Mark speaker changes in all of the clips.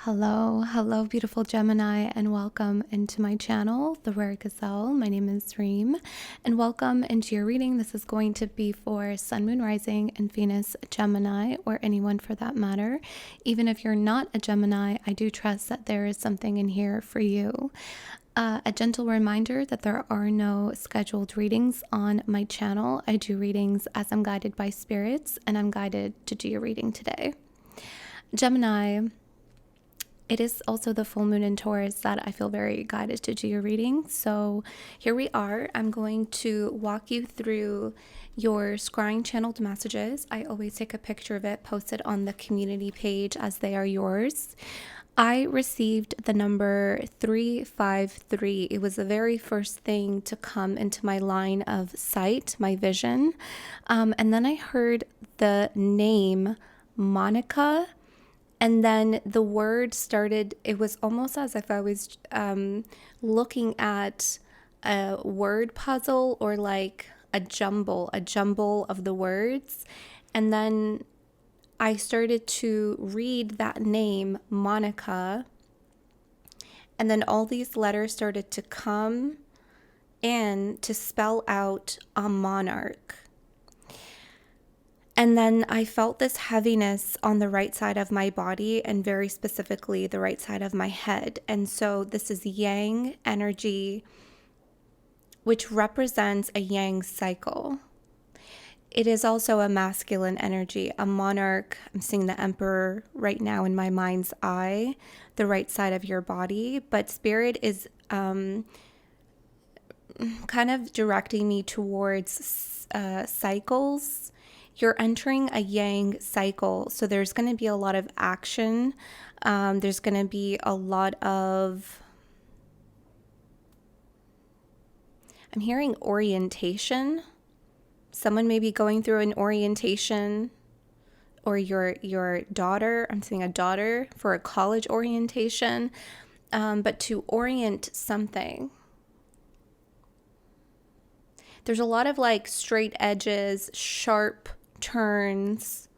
Speaker 1: Hello, beautiful Gemini, and welcome into my channel, The Rare Gazelle. My name is Reem, and welcome into your reading. This is going to be for Sun, Moon, Rising, and Venus Gemini, or anyone for that matter. Even if you're not a Gemini, I do trust that there is something in here for you. A gentle reminder that there are no scheduled readings on my channel. I do readings as I'm guided by spirits, and I'm guided to do your reading today. Gemini, it is also the full moon in Taurus that I feel very guided to do your reading. So here we are. I'm going to walk you through your scrying channeled messages. I always take a picture of it, post it on the community page as they are yours. I received the number 353. It was the very first thing to come into my line of sight, my vision. And then I heard the name Monica. And then the word started, it was almost as if I was looking at a word puzzle or like a jumble of the words. And then I started to read that name, Monica. And then all these letters started to come in to spell out a monarch. And then I felt this heaviness on the right side of my body, and very specifically the right side of my head. And so this is yang energy, which represents a yang cycle. It is also a masculine energy, a monarch. I'm seeing the emperor right now in my mind's eye, the right side of your body. But spirit is kind of directing me towards cycles. You're entering a yang cycle, so there's going to be a lot of action. There's going to be a lot of, I'm hearing orientation. Someone may be going through an orientation, or your daughter, I'm seeing a daughter for a college orientation, but to orient something. There's a lot of like straight edges, sharp turns.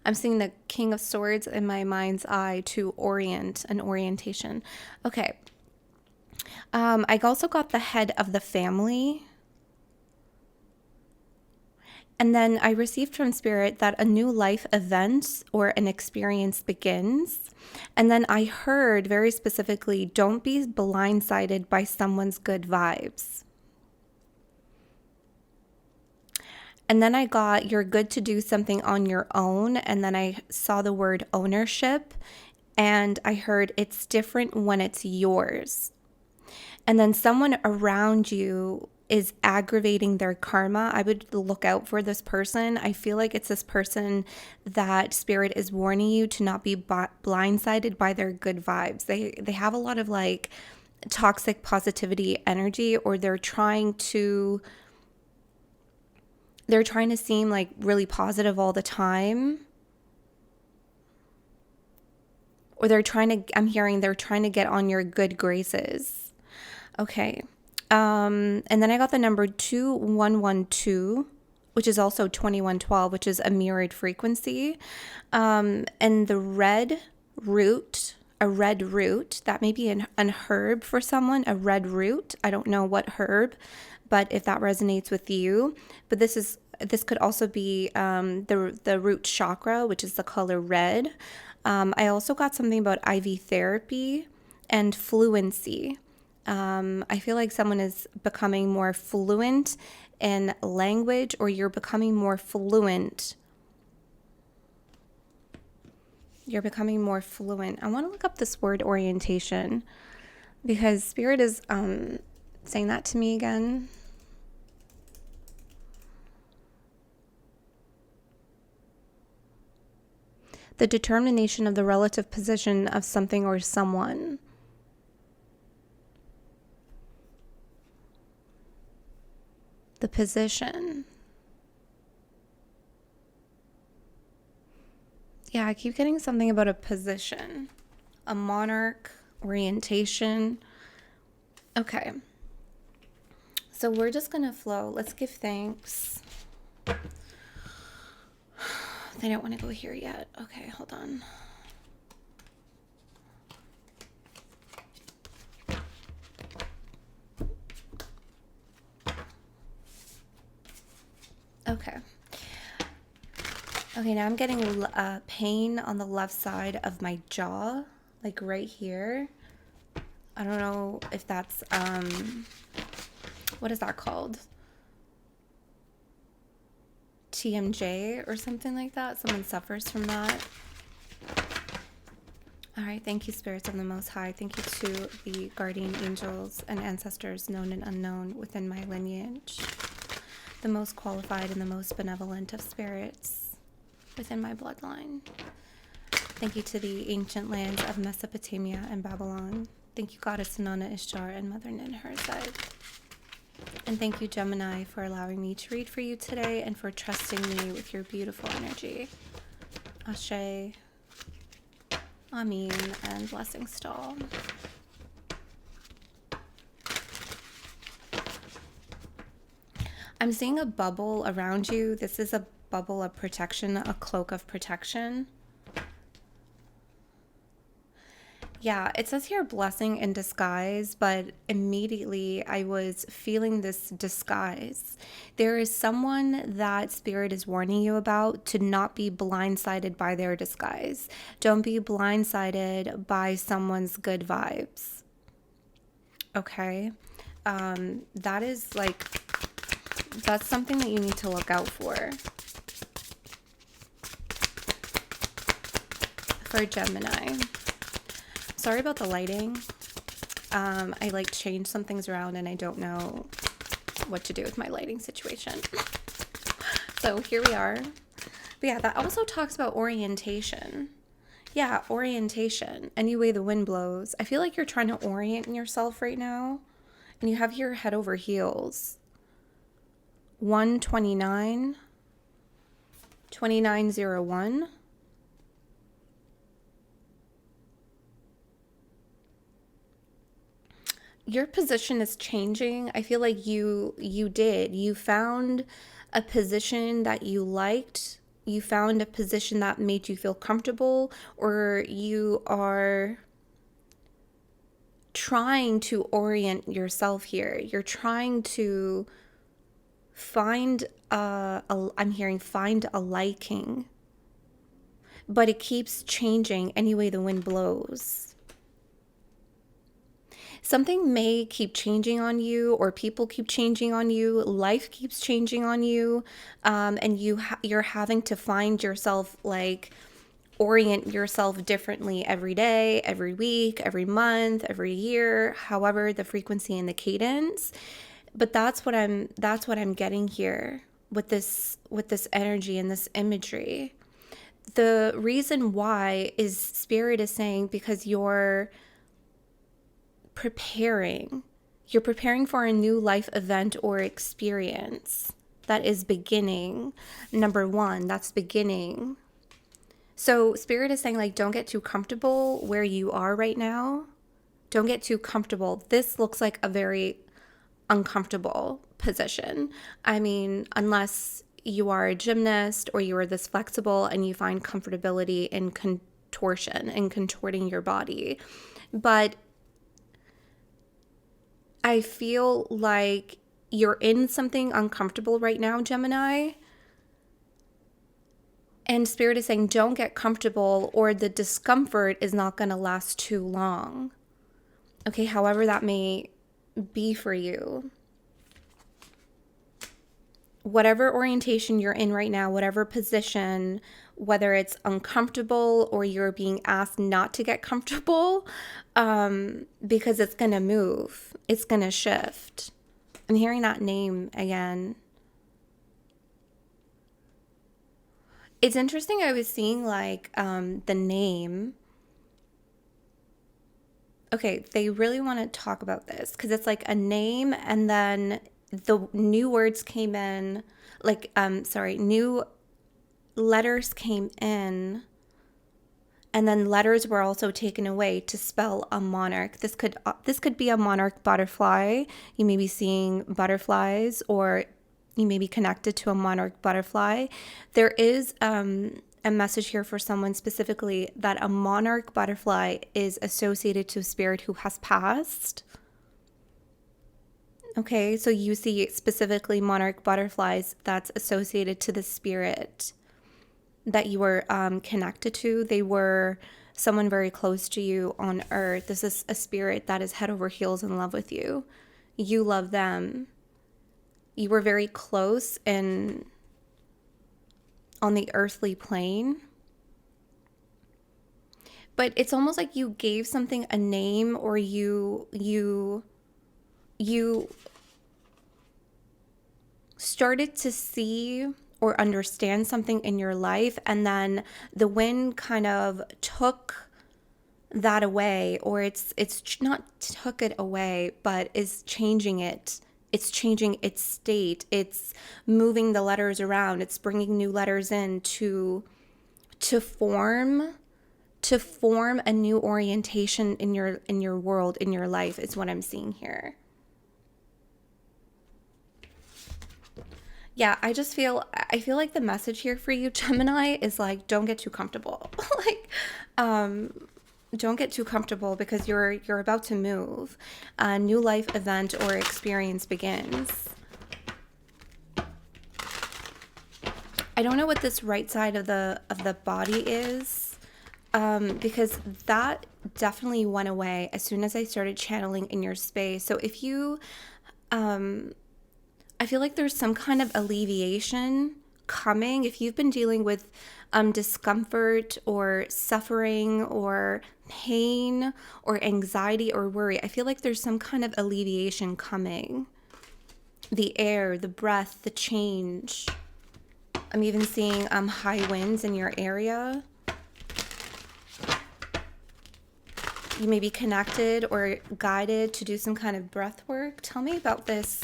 Speaker 1: I'm seeing the King of Swords in my mind's eye to orient, an orientation. Okay. I also got the head of the family. And then I received from Spirit that a new life event or an experience begins. And then I heard very specifically, don't be blindsided by someone's good vibes. And then I got, you're good to do something on your own. And then I saw the word ownership, and I heard it's different when it's yours. And then someone around you is aggravating their karma. I would look out for this person. I feel like it's this person that Spirit is warning you to not be blindsided by their good vibes. They have a lot of like toxic positivity energy, or they're trying to seem like really positive all the time. Or I'm hearing they're trying to get on your good graces. Okay. And then I got the number 2112, which is also 2112, which is a mirrored frequency. And the red root, that may be an herb for someone, a red root. I don't know what herb, but if that resonates with you. But this could also be the root chakra, which is the color red. I also got something about IV therapy and fluency. I feel like someone is becoming more fluent in language, or you're becoming more fluent. I want to look up this word orientation, because Spirit is saying that to me again. The determination of the relative position of something or someone. The position. Yeah, I keep getting something about a position. A monarch, orientation. Okay. So we're just going to flow. Let's give thanks. They don't want to go here yet. Okay, hold on. Okay. Okay, now I'm getting pain on the left side of my jaw, like right here. I don't know if that's, what is that called? TMJ or something like that. Someone suffers from that. All right, thank you, spirits of the Most High. Thank you to the guardian angels and ancestors known and unknown within my lineage. The most qualified and the most benevolent of spirits within my bloodline. Thank you to the ancient lands of Mesopotamia and Babylon. Thank you, Goddess Nana Ishtar and Mother Ninhursag. And thank you, Gemini, for allowing me to read for you today and for trusting me with your beautiful energy. Ashe, Amin, and blessings to all. I'm seeing a bubble around you. This is a bubble of protection, a cloak of protection. Yeah, it says here blessing in disguise, but immediately I was feeling this disguise. There is someone that Spirit is warning you about to not be blindsided by their disguise. Don't be blindsided by someone's good vibes. Okay? That is like, that's something that you need to look out for Gemini. Sorry about the lighting. I like changed some things around and I don't know what to do with my lighting situation. So here we are. But yeah, that also talks about orientation. Yeah, orientation. Any way the wind blows. I feel like you're trying to orient yourself right now and you have your head over heels. 129, 2901. Your position is changing. I feel like you found a position that you liked. You found a position that made you feel comfortable, or you are trying to orient yourself here. You're trying to find I'm hearing find a liking. But it keeps changing any way the wind blows. Something may keep changing on you, or people keep changing on you. Life keeps changing on you, and you're having to find yourself, like, orient yourself differently every day, every week, every month, every year, however the frequency and the cadence. But that's what I'm getting here with this energy and this imagery. The reason why is Spirit is saying because you're preparing for a new life event or experience that is beginning. Number one, that's beginning. So Spirit is saying, like, don't get too comfortable where you are right now. Don't get too comfortable. This looks like a very uncomfortable position. I mean, unless you are a gymnast or you are this flexible and you find comfortability in contortion and contorting your body. But I feel like you're in something uncomfortable right now, Gemini. And Spirit is saying, don't get comfortable, or the discomfort is not going to last too long. Okay, however that may be for you. Whatever orientation you're in right now, whatever position, whether it's uncomfortable or you're being asked not to get comfortable, because it's going to move. It's going to shift. I'm hearing that name again. It's interesting. I was seeing, like, the name. Okay, they really want to talk about this because it's like a name, and then the new words came in, like, new letters came in, and then letters were also taken away to spell a monarch. This could be a monarch butterfly. You may be seeing butterflies, or you may be connected to a monarch butterfly. There is a message here for someone specifically that a monarch butterfly is associated to a spirit who has passed. Okay, so you see specifically monarch butterflies that's associated to the spirit that you were connected to. They were someone very close to you on earth. This is a spirit that is head over heels in love with you. You love them. You were very close and on the earthly plane. But it's almost like you gave something a name, or you started to see or understand something in your life, and then the wind kind of took that away, or it's not took it away, but is changing it. It's changing its state. It's moving the letters around. It's bringing new letters in to form a new orientation in your world, in your life, is what I'm seeing here. Yeah, I feel like the message here for you, Gemini, is like, don't get too comfortable. Like, don't get too comfortable, because you're about to move. A new life event or experience begins. I don't know what this right side of the body is, because that definitely went away as soon as I started channeling in your space. So if you I feel like there's some kind of alleviation coming. If you've been dealing with discomfort or suffering or pain or anxiety or worry, I feel like there's some kind of alleviation coming. The air, the breath, the change. I'm even seeing high winds in your area. You may be connected or guided to do some kind of breath work. Tell me about this.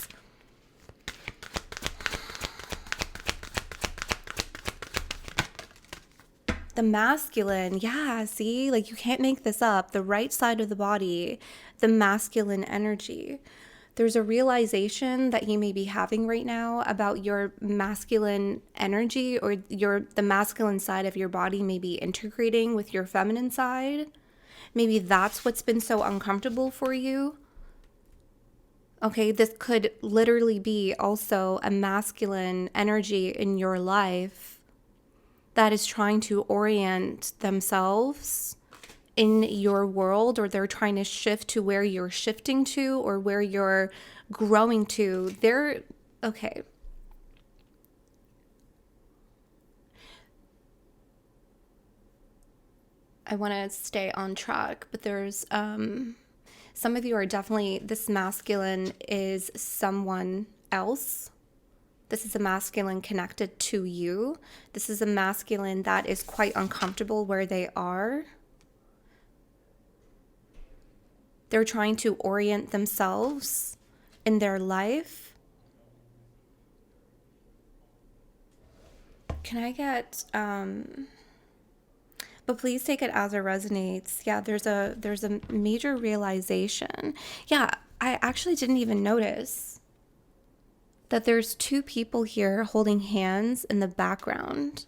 Speaker 1: The masculine, yeah, see, like you can't make this up. The right side of the body, the masculine energy. There's a realization that you may be having right now about your masculine energy, or the masculine side of your body may be integrating with your feminine side. Maybe that's what's been so uncomfortable for you. Okay, this could literally be also a masculine energy in your life that is trying to orient themselves in your world, or they're trying to shift to where you're shifting to, or where you're growing to. Okay. I want to stay on track, but there's some of you are definitely, this masculine is someone else. This is a masculine connected to you. This is a masculine that is quite uncomfortable where they are. They're trying to orient themselves in their life. Can I get, but please take it as it resonates. Yeah, there's a major realization. Yeah, I actually didn't even notice that there's two people here holding hands in the background.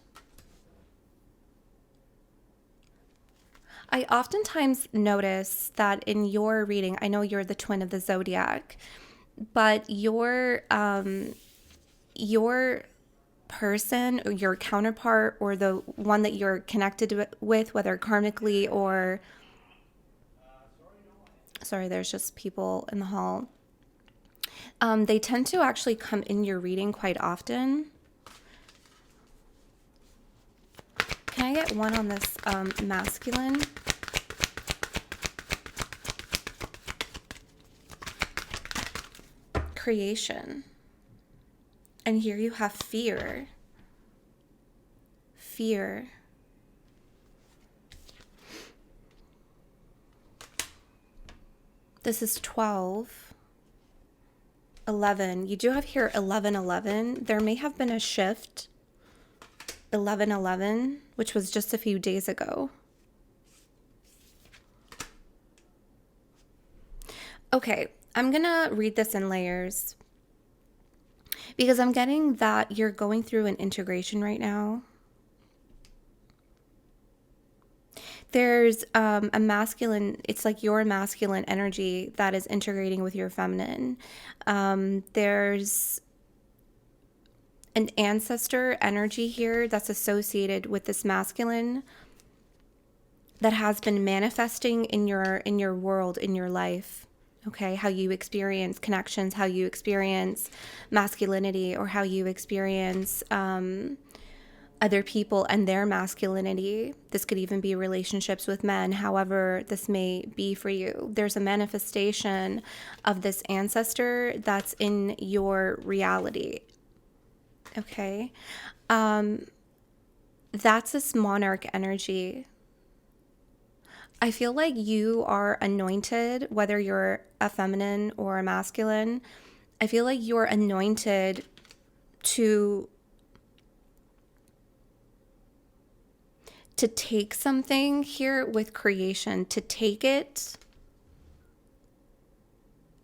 Speaker 1: I oftentimes notice that in your reading, I know you're the twin of the zodiac, but your person, or your counterpart, or the one that you're connected with, whether karmically or... Sorry, there's just people in the hall. They tend to actually come in your reading quite often. Can I get one on this masculine? Creation. And here you have fear. Fear. This is 12. 11. You do have here 1111. There may have been a shift. 1111, which was just a few days ago. Okay, I'm gonna read this in layers, because I'm getting that you're going through an integration right now. There's a masculine, it's like your masculine energy that is integrating with your feminine. There's an ancestor energy here that's associated with this masculine that has been manifesting in your world, in your life. Okay, how you experience connections, how you experience masculinity, or how you experience other people and their masculinity. This could even be relationships with men, however this may be for you. There's a manifestation of this ancestor that's in your reality. Okay. That's this monarch energy. I feel like you are anointed, whether you're a feminine or a masculine. I feel like you're anointed to take something here with creation, to take it.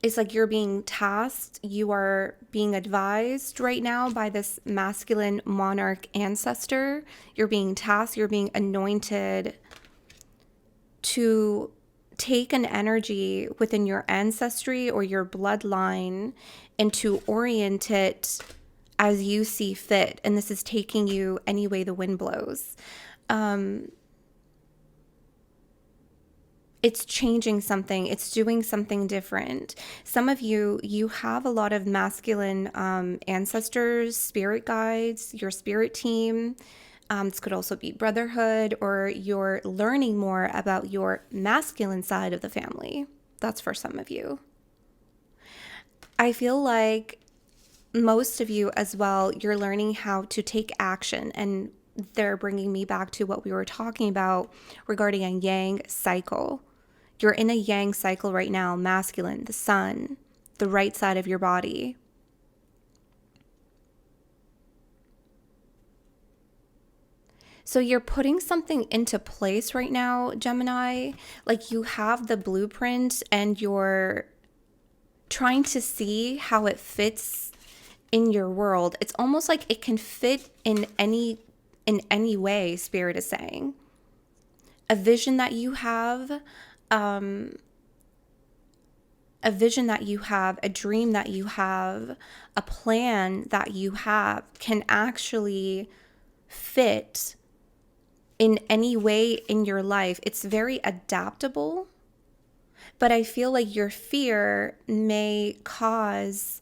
Speaker 1: It's like you're being tasked, you are being advised right now by this masculine monarch ancestor. You're being tasked, you're being anointed to take an energy within your ancestry or your bloodline and to orient it as you see fit. And this is taking you any way the wind blows. It's changing something. It's doing something different. Some of you have a lot of masculine ancestors, spirit guides, your spirit team. This could also be brotherhood, or you're learning more about your masculine side of the family. That's for some of you. I feel like most of you as well, you're learning how to take action, and they're bringing me back to what we were talking about regarding a yang cycle. You're in a yang cycle right now, masculine, the sun, the right side of your body. So you're putting something into place right now, Gemini. Like you have the blueprint and you're trying to see how it fits in your world. It's almost like it can fit in any way, Spirit is saying. A vision that you have, a dream that you have, a plan that you have can actually fit in any way in your life. It's very adaptable, but I feel like your fear may cause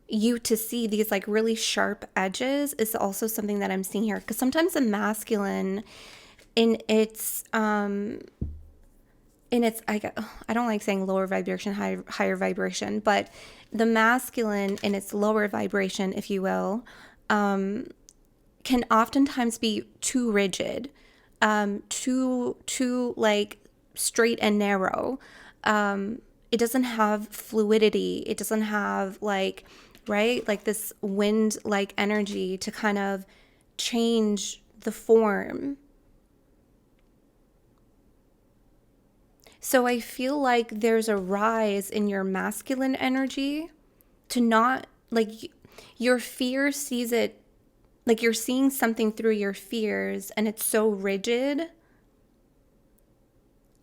Speaker 1: you to see these like really sharp edges is also something that I'm seeing here. Because sometimes the masculine in its I don't like saying lower vibration, higher vibration, but the masculine in its lower vibration, if you will, can oftentimes be too rigid, too like straight and narrow. It doesn't have fluidity. It doesn't have like this wind like energy to kind of change the form. So I feel like there's a rise in your masculine energy to not, like, your fear sees it, like you're seeing something through your fears and it's so rigid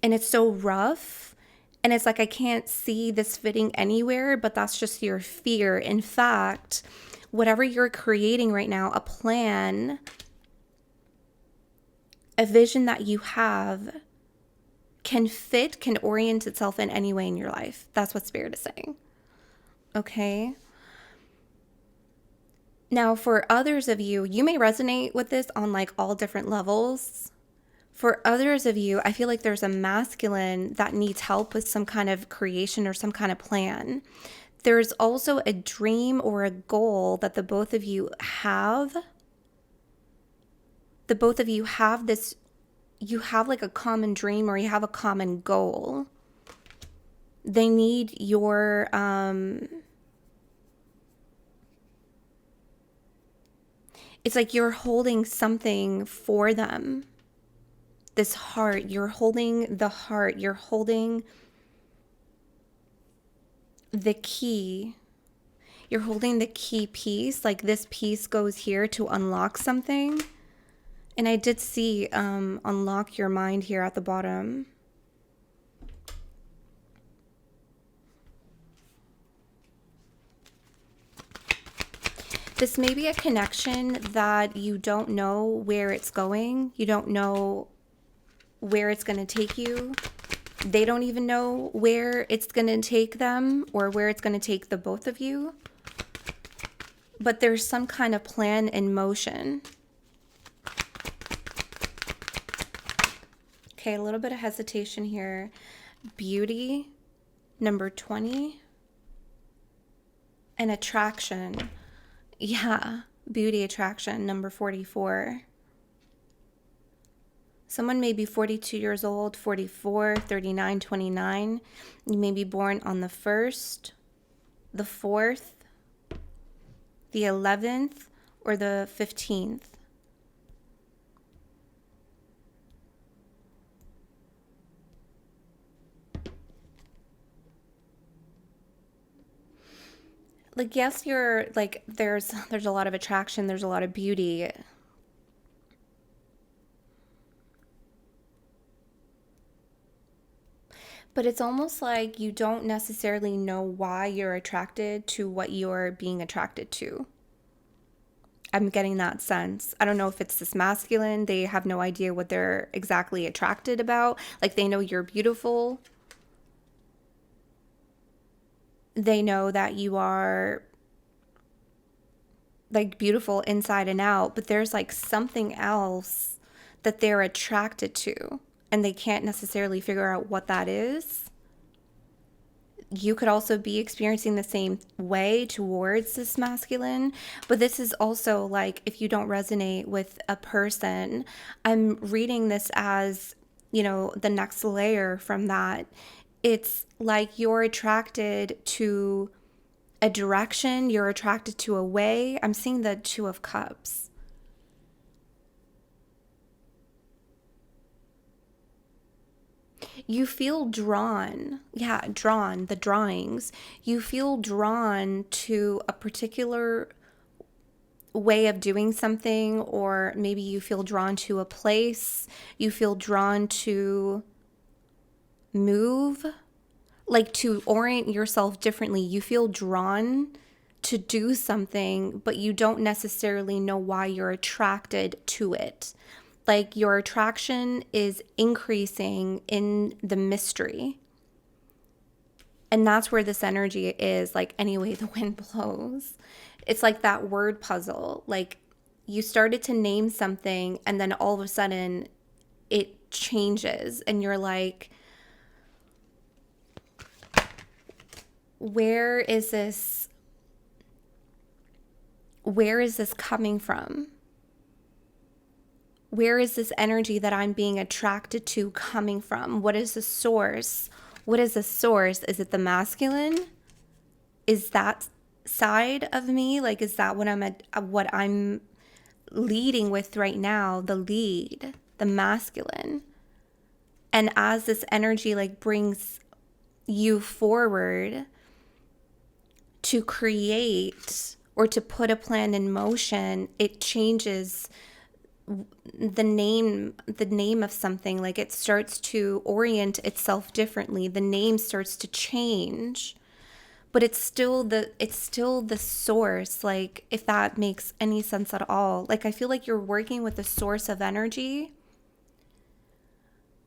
Speaker 1: and it's so rough and it's like, I can't see this fitting anywhere, but that's just your fear. In fact, whatever you're creating right now, a plan, a vision that you have can orient itself in any way in your life. That's what Spirit is saying. Okay. Now, for others of you, you may resonate with this on like all different levels. For others of you, I feel like there's a masculine that needs help with some kind of creation or some kind of plan. There's also a dream or a goal that the both of you have. The both of you have this, you have like a common dream or you have a common goal. They need your, it's like you're holding something for them. This heart, you're holding the heart, you're holding the key. You're holding the key piece, like this piece goes here to unlock something. And I did see unlock your mind here at the bottom. This may be a connection that you don't know where it's going. You don't know where it's going to take you. They don't even know where it's going to take them or where it's going to take the both of you. But there's some kind of plan in motion. Okay, a little bit of hesitation here. Beauty, number 20. And attraction. Yeah, beauty, attraction, number 44. Someone may be 42 years old, 44, 39, 29. You may be born on the 1st, the 4th, the 11th, or the 15th. Like, yes, you're like, there's a lot of attraction, there's a lot of beauty. But it's almost like you don't necessarily know why you're attracted to what you're being attracted to. I'm getting that sense. I don't know if it's this masculine. They have no idea what they're exactly attracted about. Like, they know you're beautiful. They know that you are like beautiful inside and out, but there's like something else that they're attracted to. And they can't necessarily figure out what that is. You could also be experiencing the same way towards this masculine, but this is also like, if you don't resonate with a person, I'm reading this as, the next layer from that. It's like you're attracted to a direction, you're attracted to a way. I'm seeing the 2 of Cups. You feel drawn, the drawings. You feel drawn to a particular way of doing something, or maybe you feel drawn to a place. You feel drawn to move, like to orient yourself differently. You feel drawn to do something, but you don't necessarily know why you're attracted to it. Like, your attraction is increasing in the mystery. And that's where this energy is, like, any way the wind blows. It's like that word puzzle. Like, you started to name something and then all of a sudden it changes and you're like, where is this coming from? Where is this energy that I'm being attracted to coming from? What is the source? What is the source? Is it the masculine? Is that side of me? Like, is that what I'm leading with right now? The lead, the masculine. And as this energy like brings you forward to create or to put a plan in motion, it changes the name of something. Like, it starts to orient itself differently. The name starts to change, but it's still the source. Like, if that makes any sense at all. Like, I feel like you're working with the source of energy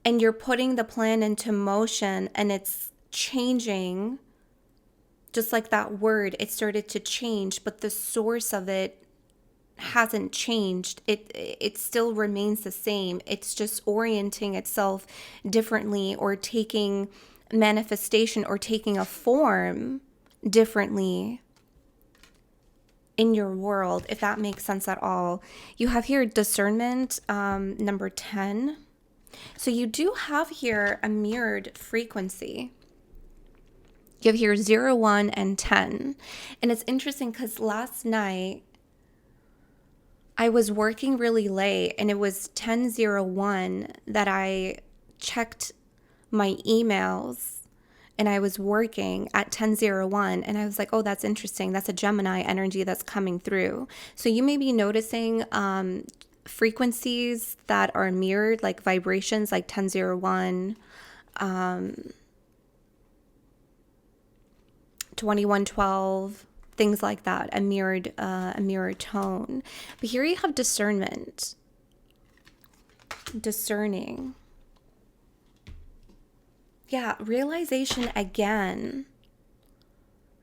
Speaker 1: and you're putting the plan into motion and it's changing. Just like that word, it started to change, but the source of it hasn't changed. It still remains the same. It's just orienting itself differently, or taking manifestation or taking a form differently in your world, if that makes sense at all. You have here discernment, number 10. So you do have here a mirrored frequency. You have here 0, 1, and 10. And it's interesting because last night I was working really late and it was 10:01 that I checked my emails, and I was working at 10:01 and I was like, oh, that's interesting. That's a Gemini energy that's coming through. So you may be noticing frequencies that are mirrored, like vibrations like 1001, 2112, things like that, a mirrored tone. But here you have discernment, discerning. Yeah, realization again.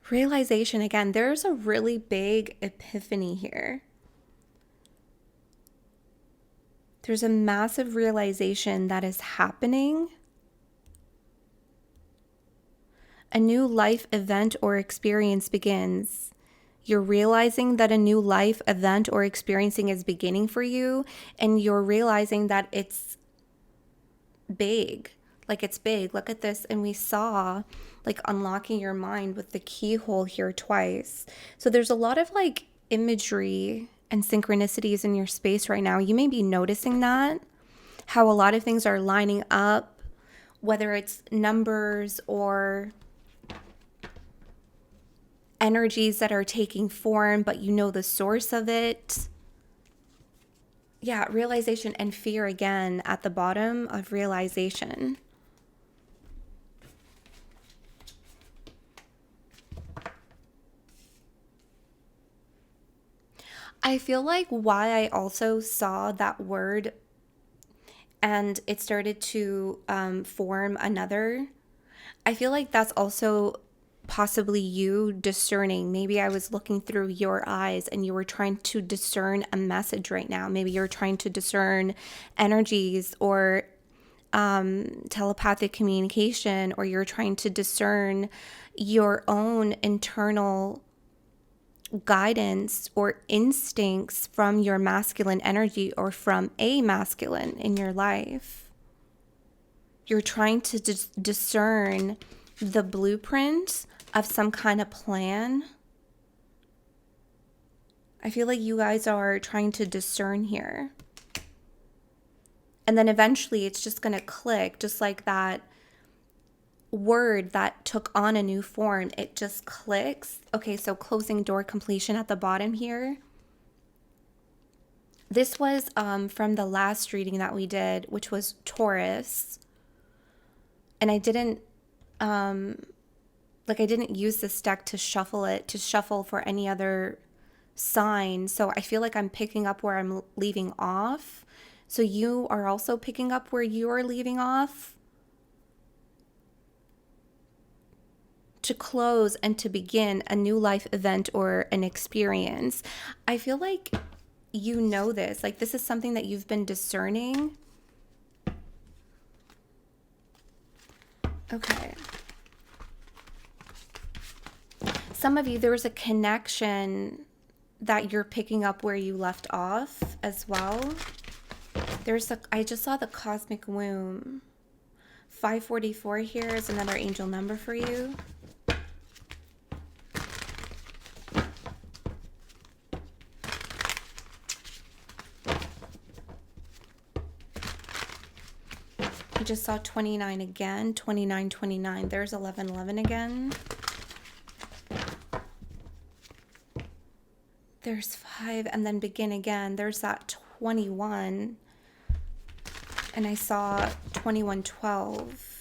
Speaker 1: Realization again. There's a really big epiphany here. There's a massive realization that is happening. A new life event or experience begins. You're realizing that a new life event or experiencing is beginning for you, and you're realizing that it's big. Like, it's big. Look at this. And we saw like unlocking your mind with the keyhole here twice. So there's a lot of like imagery and synchronicities in your space right now. You may be noticing that, how a lot of things are lining up, whether it's numbers or energies that are taking form, but you know the source of it. Yeah, realization and fear again at the bottom of realization. I feel like why I also saw that word and it started to form another, I feel like that's also possibly you discerning. Maybe I was looking through your eyes and you were trying to discern a message right now. Maybe you're trying to discern energies or telepathic communication, or you're trying to discern your own internal guidance or instincts from your masculine energy or from a masculine in your life. You're trying to discern the blueprint of some kind of plan. I feel like you guys are trying to discern here. And then eventually it's just going to click, just like that word that took on a new form. It just clicks. Okay, so closing door completion at the bottom here. This was from the last reading that we did, which was Taurus. And I didn't I didn't use this deck to shuffle for any other sign. So I feel like I'm picking up where I'm leaving off. So you are also picking up where you are leaving off. To close and to begin a new life event or an experience. I feel like you know this. Like, this is something that you've been discerning. Okay. Some of you, there was a connection that you're picking up where you left off as well. I just saw the cosmic womb. 544 here is another angel number for you. I just saw 29 again, 29, 29. There's 11, 11 again. There's 5 and then begin again. There's that 21. And I saw 21, 12.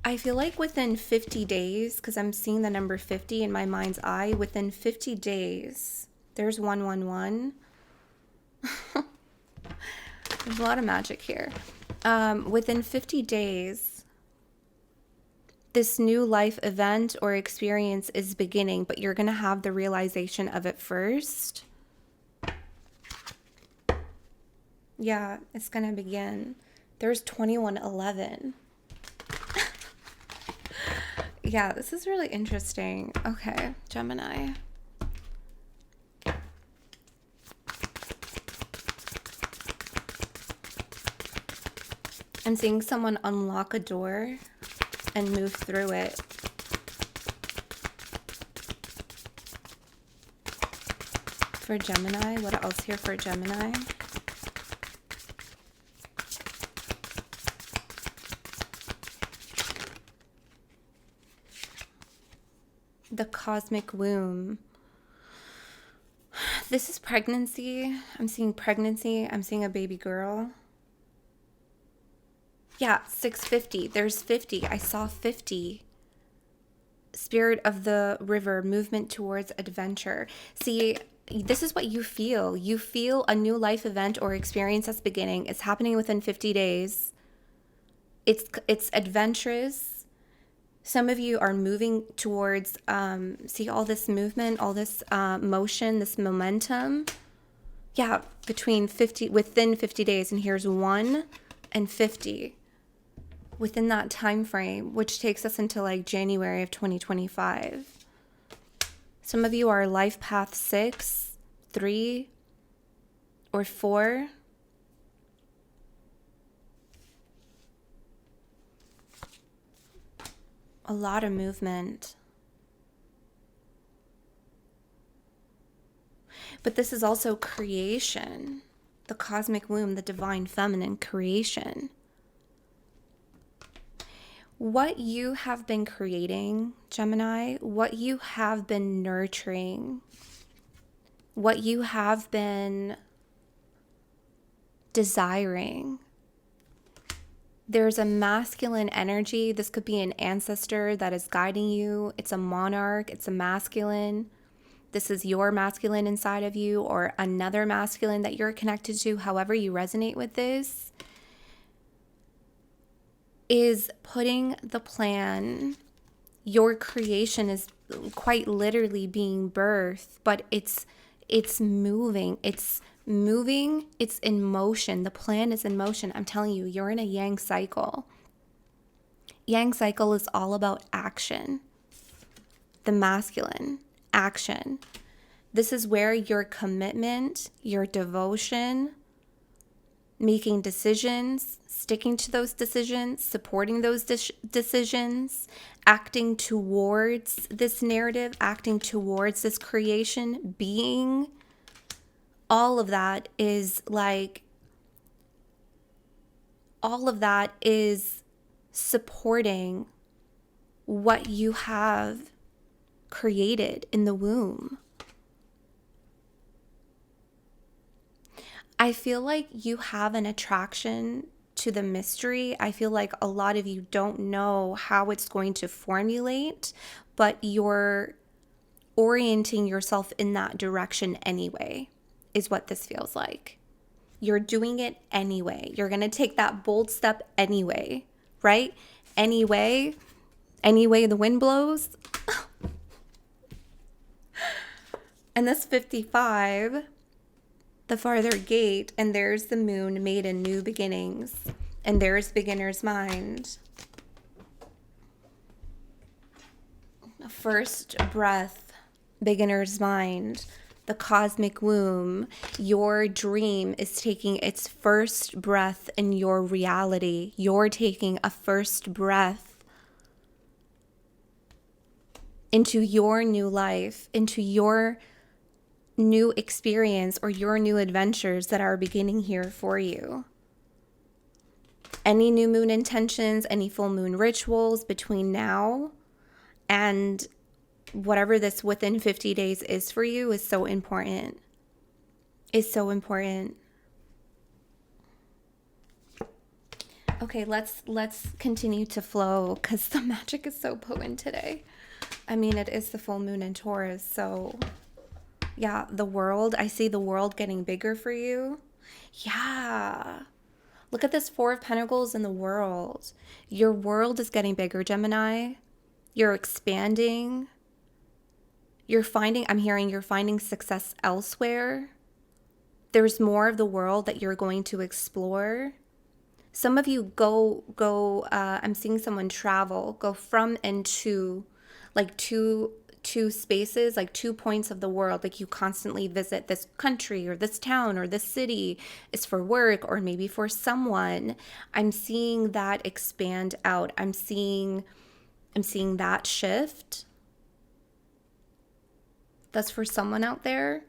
Speaker 1: I feel like within 50 days, because I'm seeing the number 50 in my mind's eye, within 50 days, there's 111. There's a lot of magic here. Within 50 days, this new life event or experience is beginning, but you're going to have the realization of it first. Yeah, it's going to begin. There's 2111. Yeah, this is really interesting. Okay, Gemini. I'm seeing someone unlock a door and move through it. For Gemini, what else here for Gemini? The cosmic womb. This is pregnancy. I'm seeing pregnancy. I'm seeing a baby girl. Yeah, 650. There's 50. I saw 50. Spirit of the river, movement towards adventure. See, this is what you feel. You feel a new life event or experience that's beginning. It's happening within 50 days. It's adventurous. Some of you are moving towards, see all this movement, all this motion, this momentum. Yeah, within 50 days. And here's 1 and 50 within that time frame, which takes us into like January of 2025. Some of you are life path 6, 3, or 4. A lot of movement. But this is also creation, the cosmic womb, the divine feminine creation. What you have been creating, Gemini, what you have been nurturing, what you have been desiring. There's a masculine energy. This could be an ancestor that is guiding you. It's a monarch. It's a masculine. This is your masculine inside of you, or another masculine that you're connected to, however you resonate with this, is putting the plan. Your creation is quite literally being birthed, but it's moving. It's moving. It's in motion. The plan is in motion. I'm telling you, you're in a yang cycle. Yang cycle is all about action. The masculine, action. This is where your commitment, your devotion, making decisions, sticking to those decisions, supporting those decisions, acting towards this narrative, acting towards this creation, being, all of that is supporting what you have created in the womb. I feel like you have an attraction to the mystery. I feel like a lot of you don't know how it's going to formulate, but you're orienting yourself in that direction anyway, is what this feels like. You're doing it anyway. You're going to take that bold step anyway, right? Anyway the wind blows. And this 55, the farther gate, and there's the moon made in new beginnings, and there's beginner's mind. First breath, beginner's mind, the cosmic womb. Your dream is taking its first breath in your reality. You're taking a first breath into your new life, into your new experience or your new adventures that are beginning here for you. Any new moon intentions, any full moon rituals between now and whatever this within 50 days is for you is so important. Is so important. Okay, let's continue to flow because the magic is so potent today. I mean, it is the full moon in Taurus, so yeah, the world. I see the world getting bigger for you. Yeah. Look at this 4 of Pentacles in the world. Your world is getting bigger, Gemini. You're expanding. I'm hearing you're finding success elsewhere. There's more of the world that you're going to explore. Some of you I'm seeing someone travel, go from and to, like two spaces, like 2 points of the world. Like you constantly visit this country or this town or this city is for work or maybe for someone. I'm seeing that expand out. I'm seeing that shift. That's for someone out there.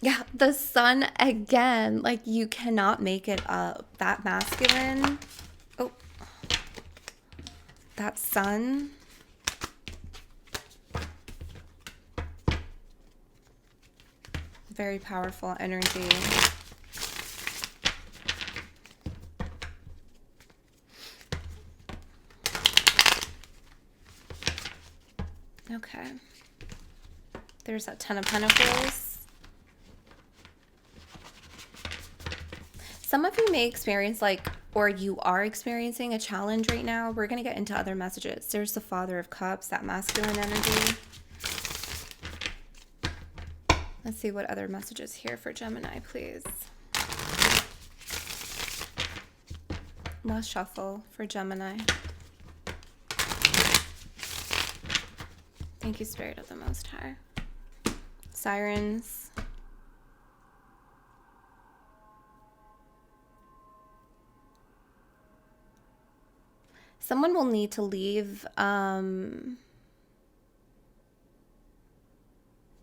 Speaker 1: Yeah, the sun again, like you cannot make it up. That masculine. Oh, that sun. Very powerful energy. Okay. There's that Ten of Pentacles. Some of you may experience or you are experiencing a challenge right now. We're going to get into other messages. There's the Father of Cups, that masculine energy. Let's see what other messages here for Gemini, please. Last shuffle for Gemini. Thank you, Spirit of the Most High. Sirens. Someone will need to leave.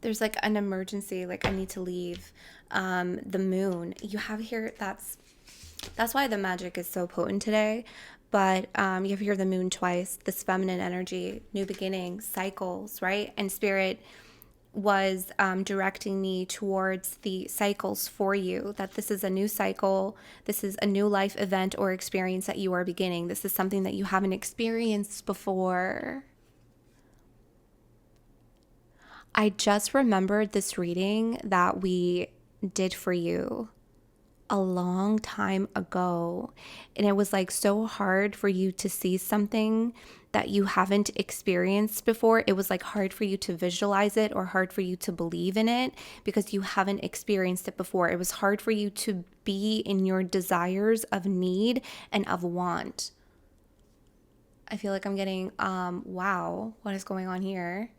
Speaker 1: There's like an emergency, like I need to leave. The moon. You have here, that's why the magic is so potent today. But you have here the moon twice, this feminine energy, new beginnings, cycles, right? And Spirit was directing me towards the cycles for you, that this is a new cycle, this is a new life event or experience that you are beginning. This is something that you haven't experienced before. I just remembered this reading that we did for you a long time ago, and it was like so hard for you to see something that you haven't experienced before. It was like hard for you to visualize it or hard for you to believe in it because you haven't experienced it before. It was hard for you to be in your desires of need and of want. I feel like I'm getting wow, what is going on here?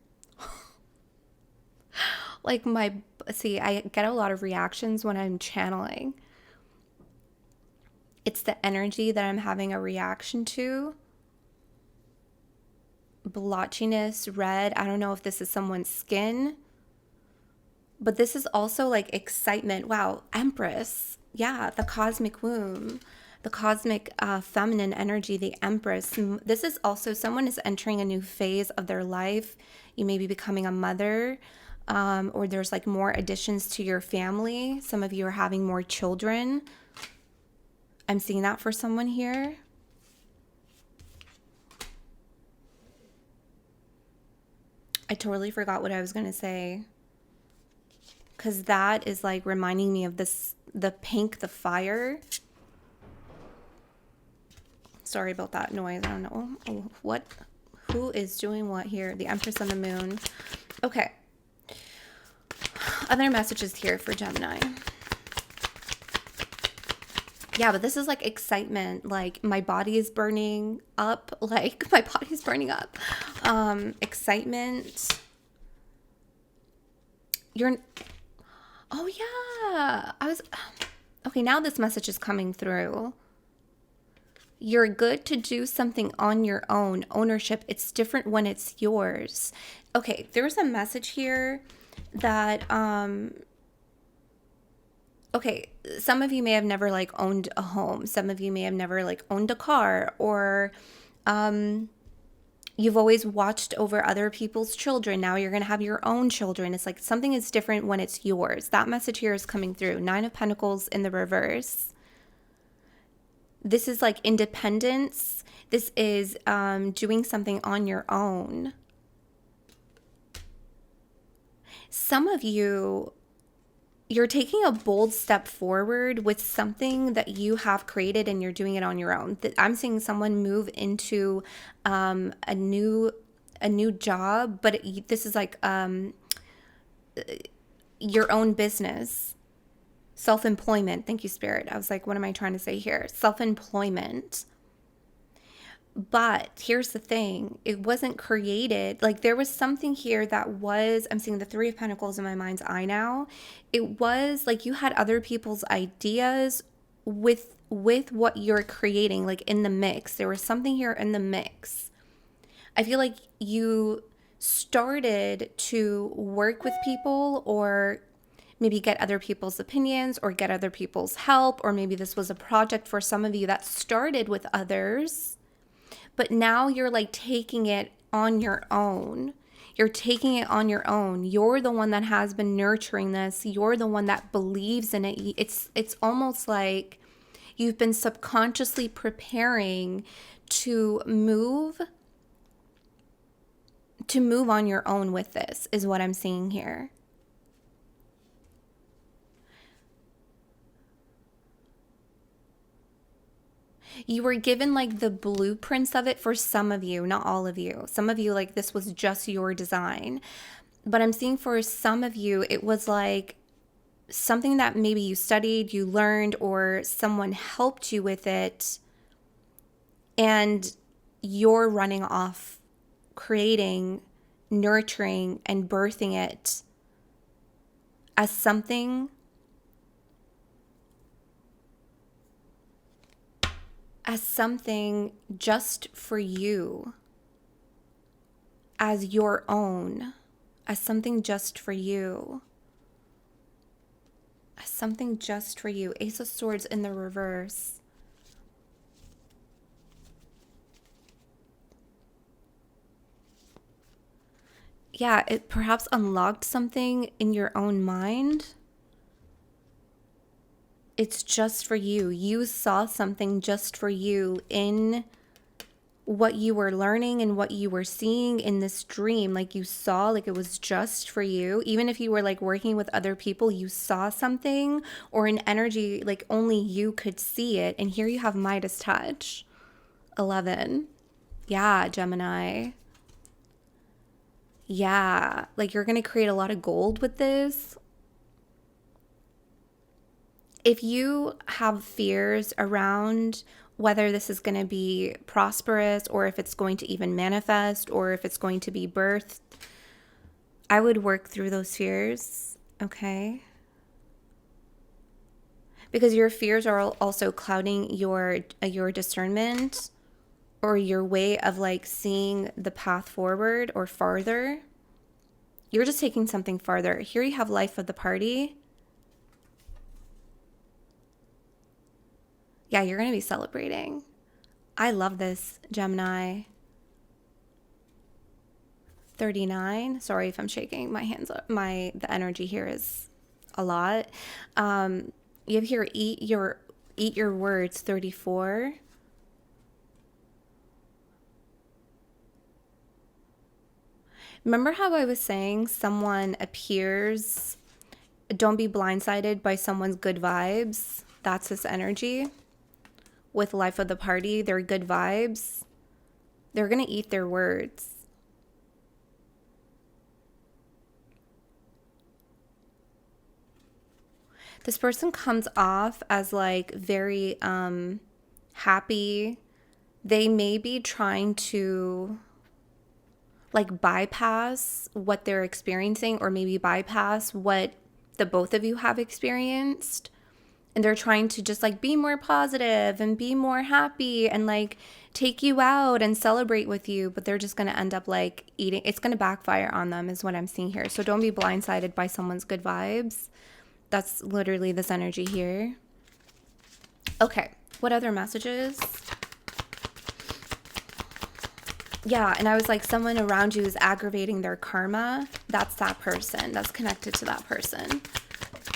Speaker 1: Like I get a lot of reactions when I'm channeling. It's the energy that I'm having a reaction to. Blotchiness, red. I don't know if this is someone's skin. But this is also like excitement. Wow, Empress. Yeah, the cosmic womb. The cosmic feminine energy, the Empress. This is also someone is entering a new phase of their life. You may be becoming a mother. Or there's like more additions to your family. Some of you are having more children. I'm seeing that for someone here. I totally forgot what I was going to say. Because that is like reminding me of this, the pink, the fire. Sorry about that noise. I don't know. Who is doing what here? The Empress and the Moon. Okay. Other messages here for Gemini. Yeah, but this is like excitement. Like my body is burning up. Like my body's burning up. Excitement. Oh yeah. Okay, now this message is coming through. You're good to do something on your own. Ownership. It's different when it's yours. Okay, there's a message here that okay, some of you may have never like owned a home. Some of you may have never like owned a car, or you've always watched over other people's children. Now you're going to have your own children. It's like something is different when it's yours. That message here is coming through. 9 of Pentacles in the reverse. This is like independence. This is doing something on your own. Some of you, you're taking a bold step forward with something that you have created and you're doing it on your own. I'm seeing someone move into a new job, but this is like your own business. Self-employment. Thank you, Spirit. I was like, what am I trying to say here? Self-employment. But here's the thing. It wasn't created. Like there was something here that was, I'm seeing the 3 of Pentacles in my mind's eye now. It was like you had other people's ideas with what you're creating, like in the mix. There was something here in the mix. I feel like you started to work with people, or maybe get other people's opinions or get other people's help, or maybe this was a project for some of you that started with others. but now you're like taking it on your own. You're taking it on your own. You're the one that has been nurturing this. You're the one that believes in it. It's almost like you've been subconsciously preparing to move on your own with this, is what I'm seeing here. You were given like the blueprints of it for some of you, not all of you. Some of you, like, this was just your design. But I'm seeing for some of you, it was like something that maybe you studied, you learned, or someone helped you with it. And you're running off, creating, nurturing, and birthing it as something just for you, as your own, as something just for you, as something just for you. Ace of Swords in the reverse. Yeah, it perhaps unlocked something in your own mind. It's just for you. You saw something just for you in what you were learning and what you were seeing in this dream. Like, you saw, like, it was just for you. Even if you were like working with other people, you saw something or an energy like only you could see it. And here you have Midas touch. 11. Yeah, Gemini. Yeah, like, you're going to create a lot of gold with this. If you have fears around whether this is going to be prosperous, or if it's going to even manifest, or if it's going to be birthed, I would work through those fears, okay? Because your fears are also clouding your discernment, or your way of like seeing the path forward or farther. You're just taking something farther. Here you have life of the party. Yeah, you're going to be celebrating. I love this, Gemini. 39. Sorry if I'm shaking my hands. The energy here is a lot. You have here, eat your words, 34. Remember how I was saying someone appears, don't be blindsided by someone's good vibes? That's this energy. With life of the party, they're good vibes. They're going to eat their words. This person comes off as like very happy. They may be trying to like bypass what they're experiencing, or maybe bypass what the both of you have experienced. And they're trying to just like be more positive and be more happy and like take you out and celebrate with you. But they're just going to end up like eating. It's going to backfire on them, is what I'm seeing here. So don't be blindsided by someone's good vibes. That's literally this energy here. Okay. What other messages? Yeah. And I was like, someone around you is aggravating their karma. That's that person. That's connected to that person.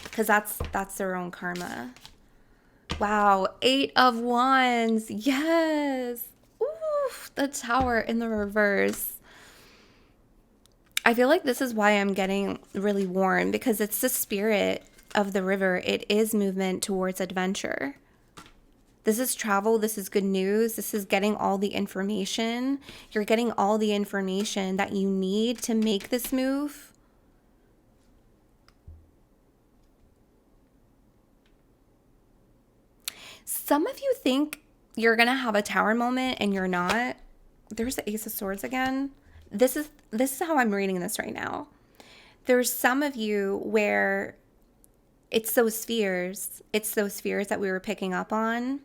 Speaker 1: Because that's their own karma. Wow, 8 of Wands. Yes. Oof, the Tower in the reverse. I feel like this is why I'm getting really warm, because it's the spirit of the river. It is movement towards adventure. This is travel. This is good news. This is getting all the information. You're getting all the information that you need to make this move. Some of you think you're going to have a Tower moment and you're not. There's the Ace of Swords again. This is how I'm reading this right now. There's some of you where it's those fears. It's those fears that we were picking up on.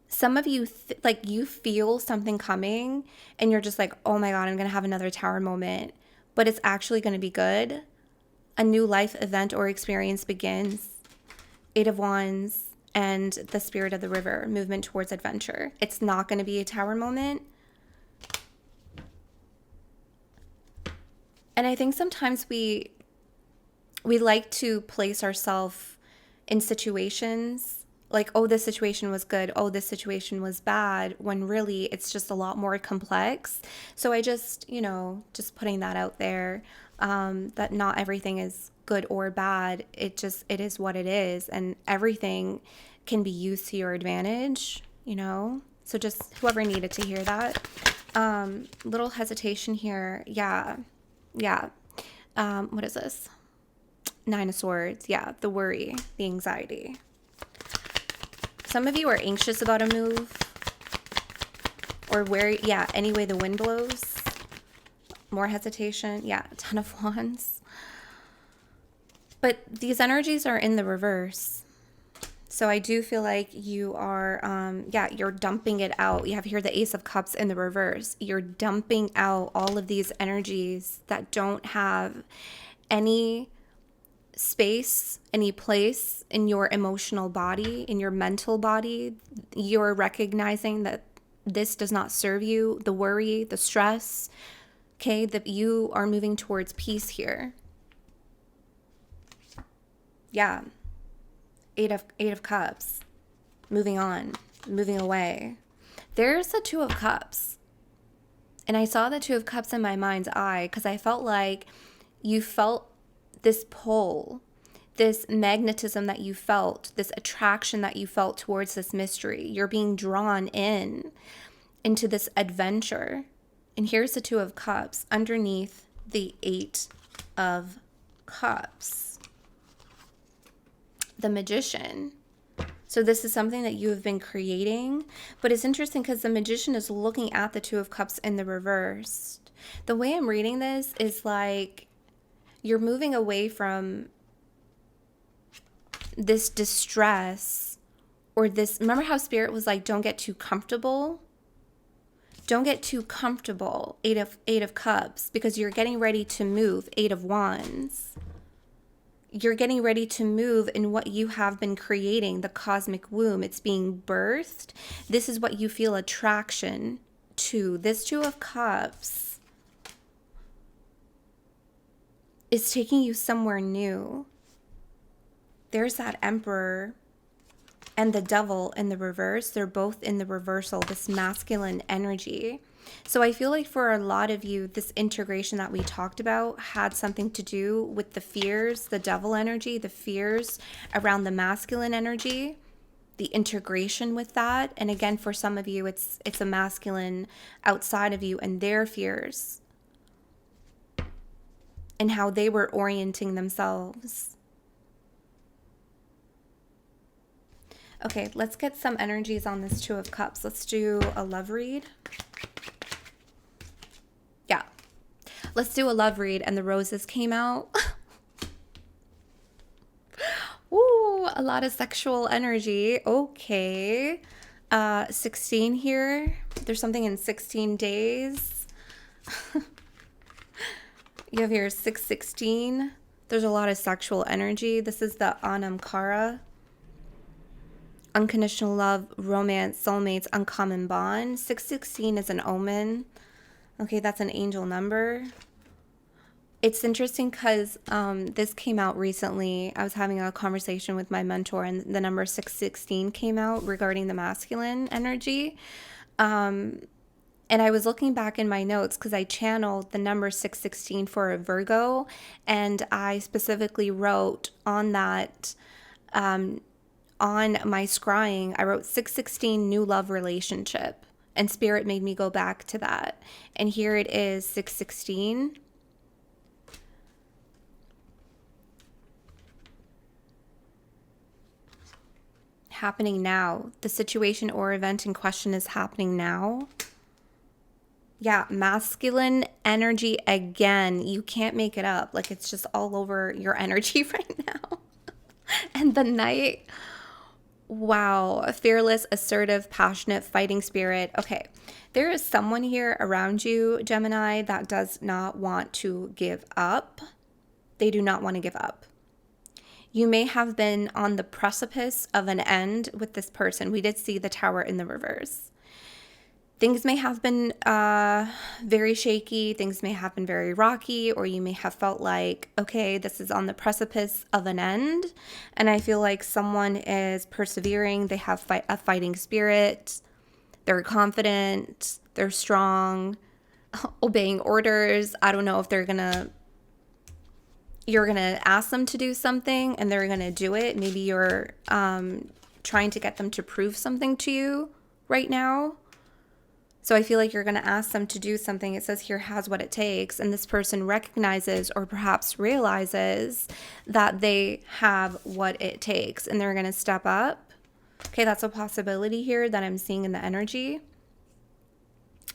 Speaker 1: Some of you, like, you feel something coming and you're just like, oh my God, I'm going to have another Tower moment. But it's actually going to be good. A new life event or experience begins. 8 of Wands. and the spirit of the river, movement towards adventure. It's not going to be a tower moment. And I think sometimes we like to place ourselves in situations like, oh, this situation was good, oh, this situation was bad, when really it's just a lot more complex. So I just, just putting that out there, that not everything is good or bad. It is what it is. And everything can be used to your advantage, So just whoever needed to hear that. Little hesitation here. Yeah. What is this? 9 of Swords. Yeah, the worry, the anxiety. Some of you are anxious about a move or any way the wind blows. More hesitation. Yeah, 10 of Wands. But these energies are in the reverse. So I do feel like you are, you're dumping it out. You have here the Ace of Cups in the reverse. You're dumping out all of these energies that don't have any space, any place in your emotional body, in your mental body. You're recognizing that this does not serve you, the worry, the stress, okay, that you are moving towards peace here. Yeah. Eight of Cups. Moving on, moving away. There's the Two of Cups. And I saw the Two of Cups in my mind's eye because I felt like you felt this pull, this magnetism that you felt, this attraction that you felt towards this mystery. You're being drawn into this adventure. And here's the Two of Cups underneath the Eight of Cups. The Magician. So this is something that you have been creating, but it's interesting because the Magician is looking at the Two of Cups in the reverse. The way I'm reading this is like you're moving away from this distress or this. Remember how Spirit was like, don't get too comfortable? Don't get too comfortable. Eight of Cups, because you're getting ready to move. 8 of Wands. You're getting ready to move in what you have been creating, the cosmic womb. It's being birthed. This is what you feel attraction to. This Two of Cups is taking you somewhere new. There's that Emperor and the Devil in the reverse. They're both in the reversal, this masculine energy. So I feel like for a lot of you, this integration that we talked about had something to do with the fears, the Devil energy, the fears around the masculine energy, the integration with that. And again, for some of you, it's a masculine outside of you and their fears and how they were orienting themselves. Okay, let's get some energies on this Two of Cups. Let's do a love read. Yeah. Let's do a love read, and the roses came out. Ooh, a lot of sexual energy. Okay. 16 here. There's something in 16 days. You have here 616. There's a lot of sexual energy. This is the Anamkara. Unconditional love, romance, soulmates, uncommon bond. 616 is an omen. Okay, that's an angel number. It's interesting because this came out recently. I was having a conversation with my mentor and the number 616 came out regarding the masculine energy. And I was looking back in my notes because I channeled the number 616 for a Virgo. And I specifically wrote on that, on my scrying, I wrote 616 new love relationship. And Spirit made me go back to that. And here it is, 616. Happening now. The situation or event in question is happening now. Yeah, masculine energy again. You can't make it up. Like, it's just all over your energy right now. And the Knight. Wow. Fearless, assertive, passionate, fighting spirit. Okay. There is someone here around you, Gemini, that does not want to give up. They do not want to give up. You may have been on the precipice of an end with this person. We did see the Tower in the reverse. Things may have been very shaky. Things may have been very rocky, or you may have felt like, okay, this is on the precipice of an end. And I feel like someone is persevering. They have a fighting spirit. They're confident. They're strong, obeying orders. I don't know if you're going to ask them to do something and they're going to do it. Maybe you're trying to get them to prove something to you right now. So I feel like you're going to ask them to do something. It says here has what it takes. And this person recognizes or perhaps realizes that they have what it takes and they're going to step up. Okay, that's a possibility here that I'm seeing in the energy.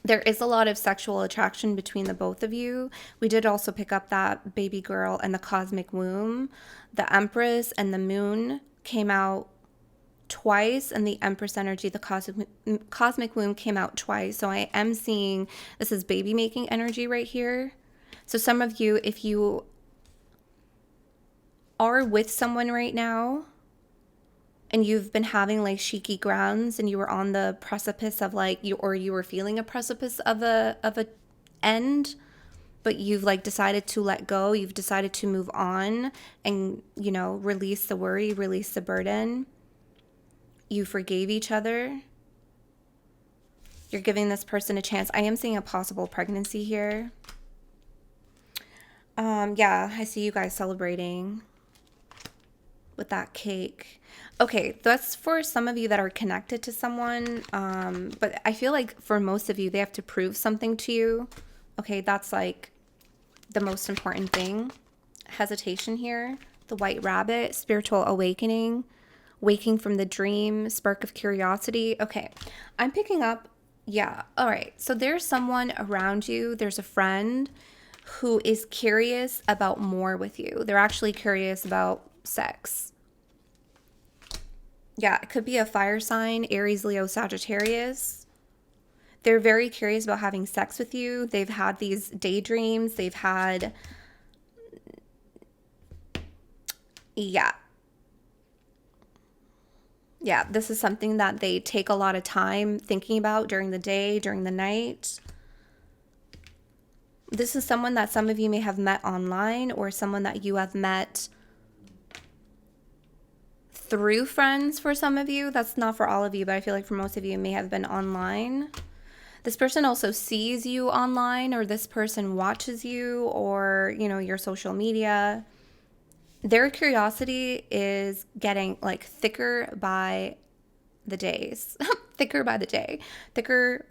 Speaker 1: There is a lot of sexual attraction between the both of you. We did also pick up that baby girl and the cosmic womb. The Empress and the Moon came out twice, and the Empress energy, the cosmic womb, came out twice. So I am seeing this is baby making energy right here. So some of you, if you are with someone right now and you've been having like shaky grounds and you were on the precipice of like you were feeling a precipice of a end, but you've like decided to let go, you've decided to move on and, you know, release the worry, release the burden. You forgave each other. You're giving this person a chance. I am seeing a possible pregnancy here. Yeah, I see you guys celebrating with that cake. Okay, that's for some of you that are connected to someone. But I feel like for most of you, they have to prove something to you. Okay, that's like the most important thing. Hesitation here. The White Rabbit, spiritual awakening. Waking from the dream, spark of curiosity. Okay, I'm picking up, yeah, all right. So there's someone around you, there's a friend who is curious about more with you. They're actually curious about sex. Yeah, it could be a fire sign, Aries, Leo, Sagittarius. They're very curious about having sex with you. They've had these daydreams. They've had, yeah. Yeah, this is something that they take a lot of time thinking about during the day, during the night. This is someone that some of you may have met online or someone that you have met through friends for some of you. That's not for all of you, but I feel like for most of you, it may have been online. This person also sees you online, or this person watches you, or, you know, your social media. Their curiosity is getting like thicker by the days, thicker by the day, thicker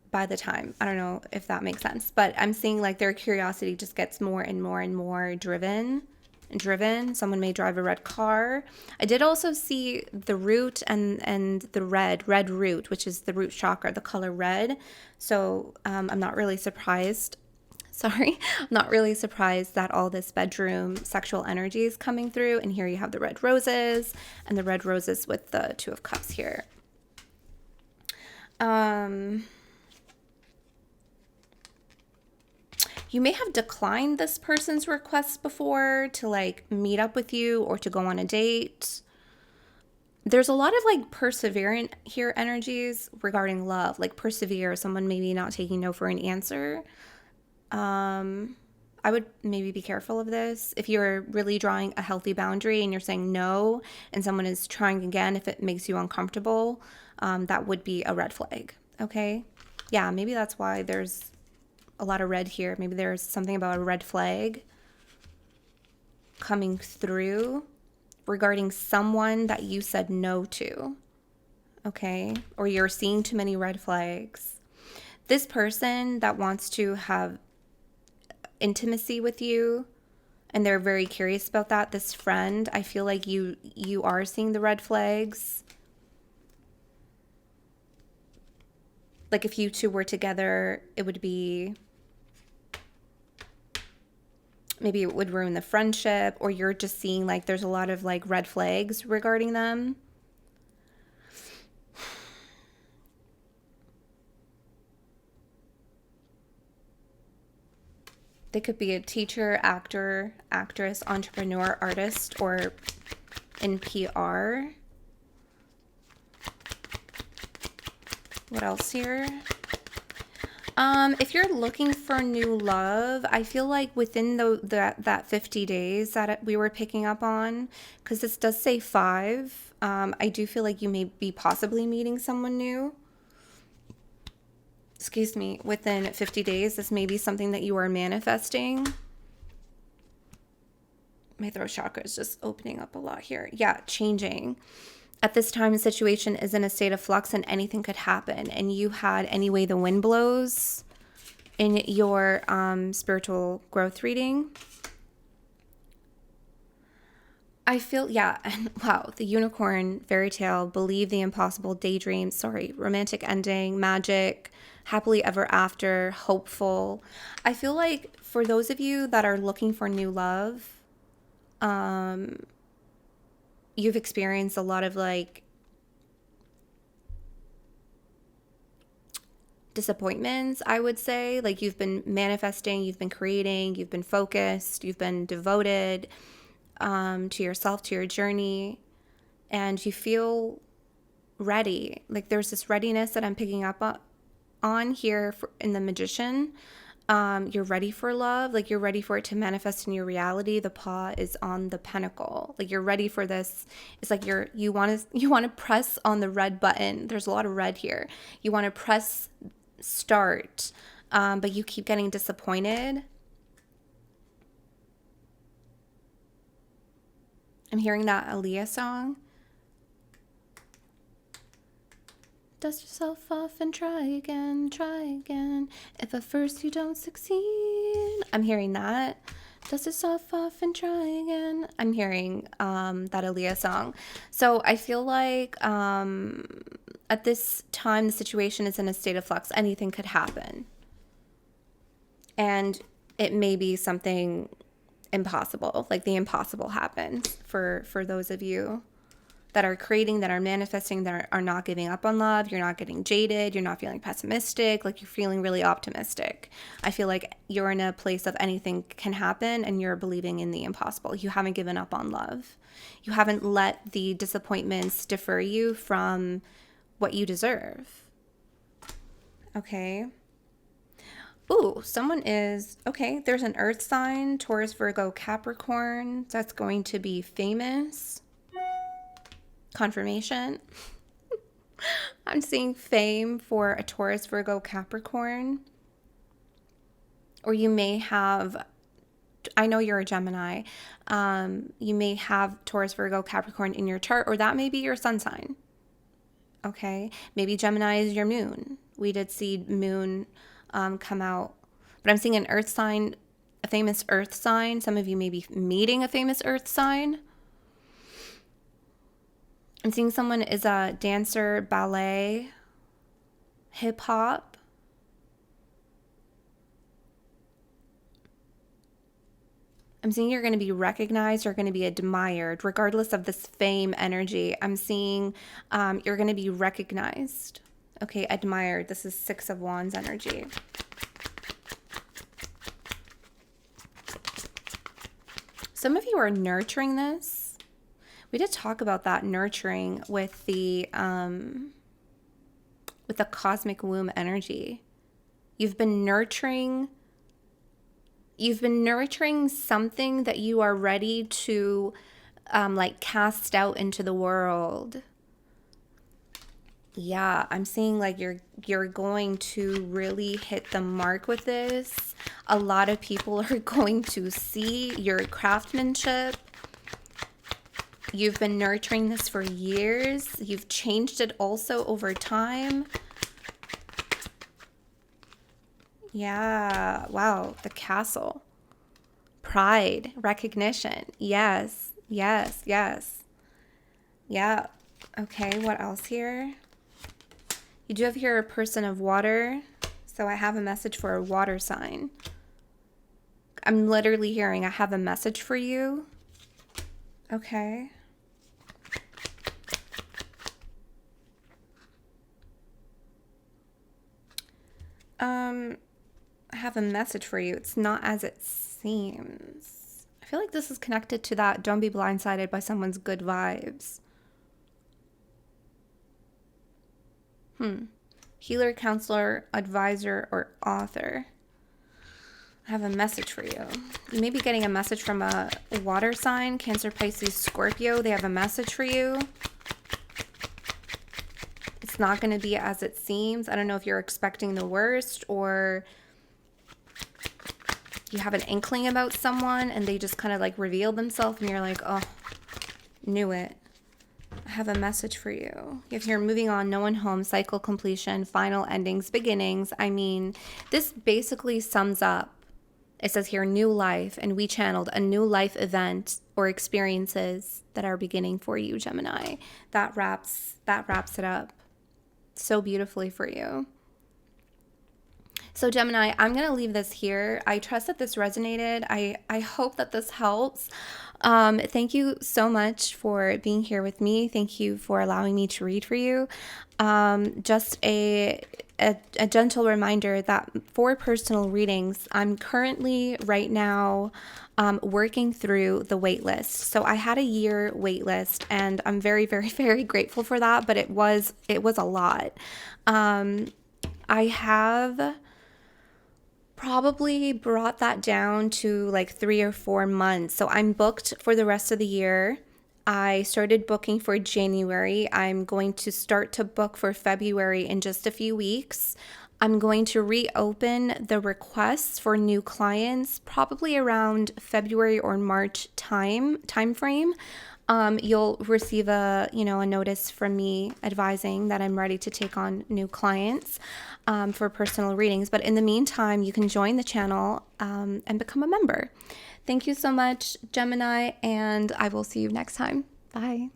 Speaker 1: by the time. I don't know if that makes sense, but I'm seeing like their curiosity just gets more and more and more driven. Someone may drive a red car. I did also see the root and the red root, which is the root chakra, the color red. So I'm not really surprised. I'm not really surprised that all this bedroom sexual energy is coming through. And here you have the red roses and the red roses with the Two of Cups here. You may have declined this person's requests before to like meet up with you or to go on a date. There's a lot of like perseverant here energies regarding love, like persevere, someone maybe not taking no for an answer. I would maybe be careful of this. If you're really drawing a healthy boundary and you're saying no and someone is trying again, if it makes you uncomfortable, that would be a red flag. Okay. Yeah. Maybe that's why there's a lot of red here. Maybe there's something about a red flag coming through regarding someone that you said no to. Okay. Or you're seeing too many red flags. This person that wants to have intimacy with you and they're very curious about that, this friend, I feel like you are seeing the red flags. Like if you two were together, it would be, maybe it would ruin the friendship, or you're just seeing like there's a lot of like red flags regarding them. They could be a teacher, actor, actress, entrepreneur, artist, or in PR. What else here? If you're looking for new love, I feel like within that 50 days that we were picking up on, because this does say 5, I do feel like you may be possibly meeting someone new. Excuse me, within 50 days. This may be something that you are manifesting. My throat chakra is just opening up a lot here. Yeah, changing. At this time, the situation is in a state of flux and anything could happen. And you had any way the wind blows in your spiritual growth reading. I feel, yeah, and wow, the unicorn, fairy tale, believe the impossible, daydream, romantic ending, magic, happily ever after, hopeful. I feel like for those of you that are looking for new love, you've experienced a lot of like disappointments, I would say. Like you've been manifesting, you've been creating, you've been focused, you've been devoted to yourself, to your journey, and you feel ready. Like there's this readiness that I'm picking up on here in the Magician. You're ready for love, like you're ready for it to manifest in your reality. The paw is on the pentacle, like you're ready for this. It's like you want to press on the red button. There's a lot of red here. You want to press start, but you keep getting disappointed. I'm hearing that Aaliyah song. Dust yourself off and try again, try again. If at first you don't succeed. I'm hearing that. Dust yourself off and try again. I'm hearing that Aaliyah song. So I feel like at this time, the situation is in a state of flux. Anything could happen. And it may be something impossible. Like the impossible happens for those of you that are creating, that are manifesting, that are not giving up on love. You're not getting jaded. You're not feeling pessimistic. Like you're feeling really optimistic. I feel like you're in a place of anything can happen and you're believing in the impossible. You haven't given up on love. You haven't let the disappointments defer you from what you deserve. Okay. Ooh, someone is, okay, there's an earth sign, Taurus, Virgo, Capricorn. That's going to be famous. Confirmation. I'm seeing fame for a Taurus, Virgo, Capricorn. Or you may have, I know you're a Gemini. You may have Taurus, Virgo, Capricorn in your chart, or that may be your sun sign. Okay. Maybe Gemini is your moon. We did see moon come out. But I'm seeing an earth sign, a famous earth sign. Some of you may be meeting a famous earth sign. I'm seeing someone is a dancer, ballet, hip hop. I'm seeing you're going to be recognized, you're going to be admired, regardless of this fame energy. I'm seeing you're going to be recognized. Okay, admired. This is 6 of Wands energy. Some of you are nurturing this. We did talk about that nurturing with the cosmic womb energy. You've been nurturing something that you are ready to like cast out into the world. Yeah, I'm seeing like you're going to really hit the mark with this. A lot of people are going to see your craftsmanship. You've been nurturing this for years. You've changed it also over time. Yeah, wow, the castle. Pride, recognition. Yes, yes, yes. Yeah, okay, what else here? You do have here a person of water, so I have a message for a water sign. I'm literally hearing I have a message for you. Okay. I have a message for you. It's not as it seems. I I feel like this is connected to that don't be blindsided by someone's good vibes. Healer, counselor, advisor, or author. I have a message for you. You may be getting a message from a water sign, Cancer, Pisces, Scorpio. They have a message for you. It's not going to be as it seems. I don't know if you're expecting the worst or you have an inkling about someone and they just kind of like reveal themselves and you're like, oh, knew it. I have a message for you. If you're moving on, no one home, cycle completion, final endings, beginnings. I mean, this basically sums up. It says here, new life, and we channeled a new life event or experiences that are beginning for you, Gemini. That wraps it up so beautifully for you. So Gemini, I'm going to leave this here. I trust that this resonated. I hope that this helps. Thank you so much for being here with me. Thank you for allowing me to read for you. Just a gentle reminder that for personal readings, I'm currently right now working through the wait list. So I had a year wait list and I'm very, very, very grateful for that, but it was a lot. I have probably brought that down to like 3 or 4 months. So I'm booked for the rest of the year. I started booking for January. I'm going to start to book for February in just a few weeks. I'm going to reopen the requests for new clients probably around February or March time frame. You'll receive a notice from me advising that I'm ready to take on new clients for personal readings. But in the meantime, you can join the channel and become a member. Thank you so much, Gemini, and I will see you next time. Bye.